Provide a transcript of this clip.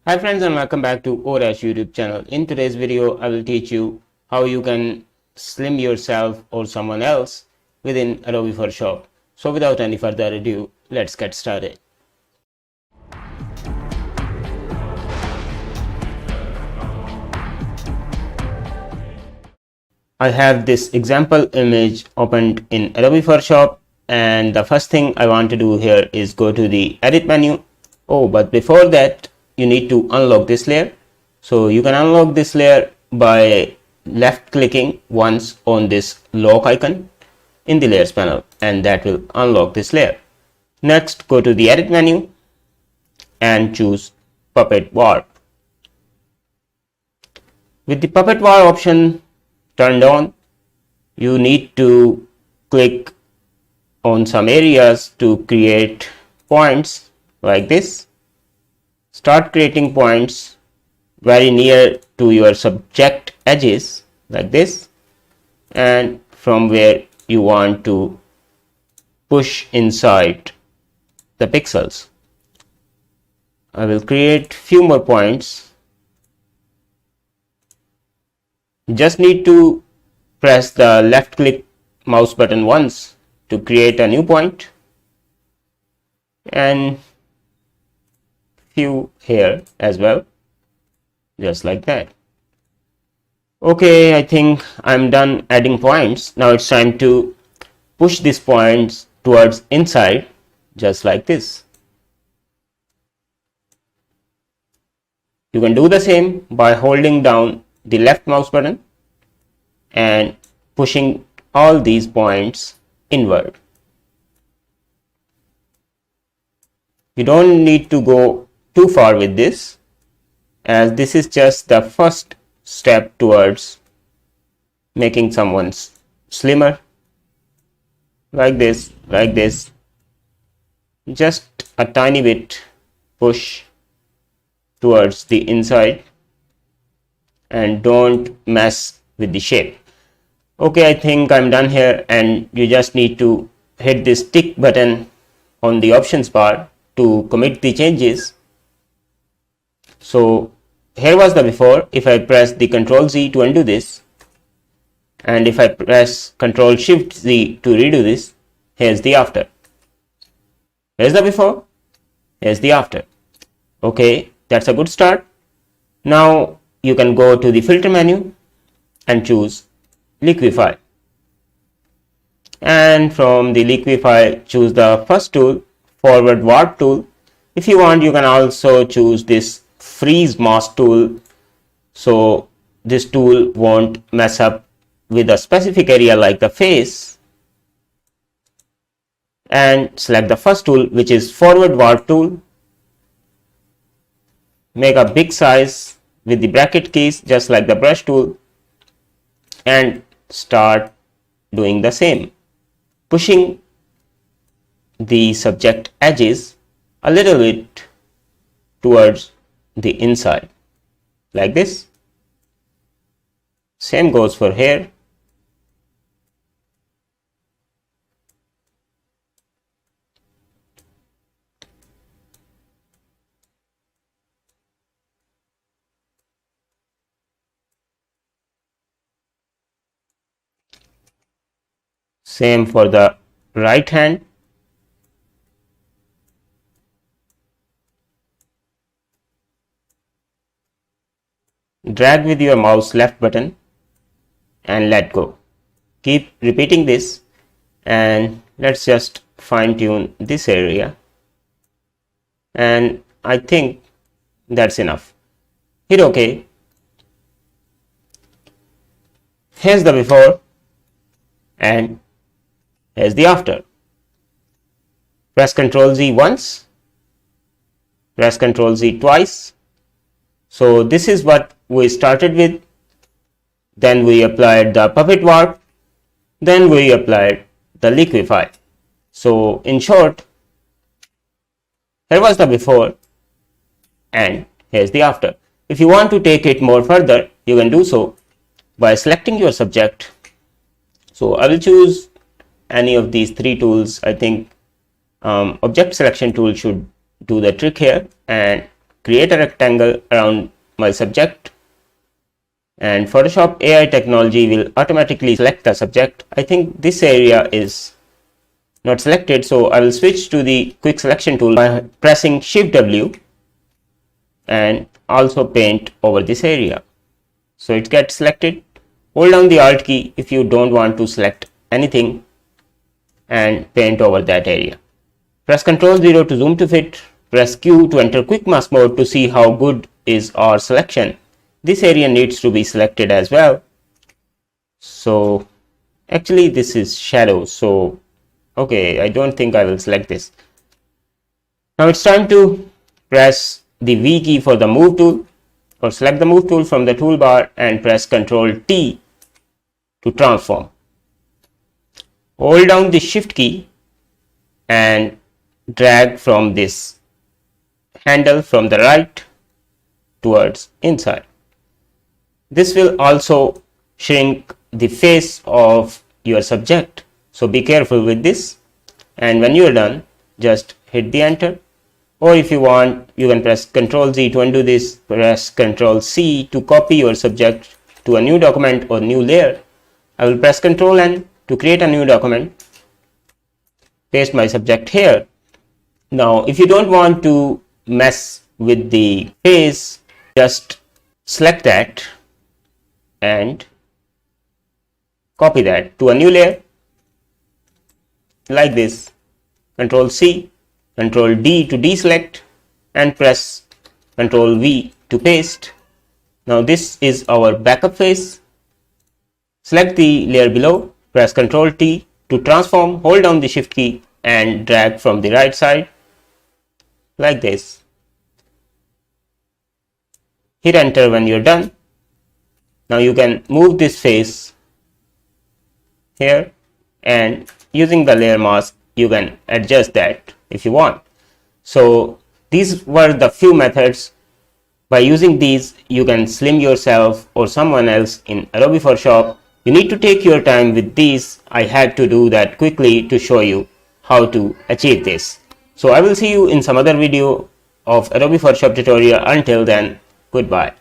Hi friends, and welcome back to Orash YouTube channel. In today's video, I will teach you how you can slim yourself or someone else within Adobe Photoshop. So without any further ado, let's get started. I have this example image opened in Adobe Photoshop, and the first thing I want to do here is go to the edit menu. Oh, but before that, you need to unlock this layer. So you can unlock this layer by left clicking once on this lock icon in the layers panel, and that will unlock this layer. Next, go to the edit menu and choose puppet warp. With the puppet warp option turned on, you need to click on some areas to create points like this. Start creating points very near to your subject edges like this, and from where you want to push inside the pixels. I will create few more points. You just need to press the left click mouse button once to create a new point, and few here as well, just like that. Okay, I think I'm done adding points. Now it's time to push these points towards inside, just like this. You can do the same by holding down the left mouse button and pushing all these points inward. You don't need to go too far with this, as this is just the first step towards making someone slimmer. Like this, just a tiny bit push towards the inside, and don't mess with the shape. Okay, I think I'm done here, and you just need to hit this tick button on the options bar to commit the changes. So here was the before. If I press the Ctrl Z to undo this, and if I press Ctrl Shift Z to redo this, here's the after. Here's the before, here's the after. Okay, that's a good start. Now you can go to the filter menu and choose liquify, and from the liquify choose the first tool, forward warp tool. If you want, you can also choose this freeze mask tool, so this tool won't mess up with a specific area like the face. And select the first tool, which is forward warp tool. Make a big size with the bracket keys, just like the brush tool, and start doing the same, pushing the subject edges a little bit towards the inside like this. Same goes for here. Same for the right hand. Drag with your mouse left button and let go. Keep repeating this, and let's just fine tune this area, and I think that's enough. Hit OK. Here's the before, and here's the after. Press Ctrl Z once, press Ctrl Z twice. So this is what we started with. Then we applied the puppet warp, then we applied the liquify. So in short, here was the before, and here's the after. If you want to take it more further, you can do so by selecting your subject. So I will choose any of these three tools. I think object selection tool should do the trick here, and create a rectangle around my subject, and Photoshop AI technology will automatically select the subject. I think this area is not selected, so I will switch to the quick selection tool by pressing Shift W and also paint over this area. So it gets selected. Hold down the Alt key if you don't want to select anything and paint over that area. Press Ctrl 0 to zoom to fit. Press Q to enter quick mask mode to see how good is our selection. This area needs to be selected as well. So actually this is shadow, so okay, I don't think I will select this. Now it's time to press the V key for the move tool, or select the move tool from the toolbar and press Ctrl T to transform. Hold down the Shift key and drag from this handle from the right towards inside. This will also shrink the face of your subject, so be careful with this. And when you are done, just hit the enter, or if you want, you can press Ctrl Z to undo this. Press Ctrl C to copy your subject to a new document or new layer. I will press Ctrl N to create a new document, paste my subject here. Now if you don't want to mess with the face, just select that and copy that to a new layer like this. Ctrl C, Ctrl D to deselect, and press Ctrl V to paste. Now this is our backup face. Select the layer below, press Ctrl T to transform, hold down the Shift key and drag from the right side like this. Hit enter when you're done. Now you can move this face here, and using the layer mask you can adjust that if you want. So these were the few methods. By using these, you can slim yourself or someone else in Adobe Photoshop. You need to take your time with these. I had to do that quickly to show you how to achieve this. So I will see you in some other video of Adobe Photoshop tutorial. Until then, goodbye.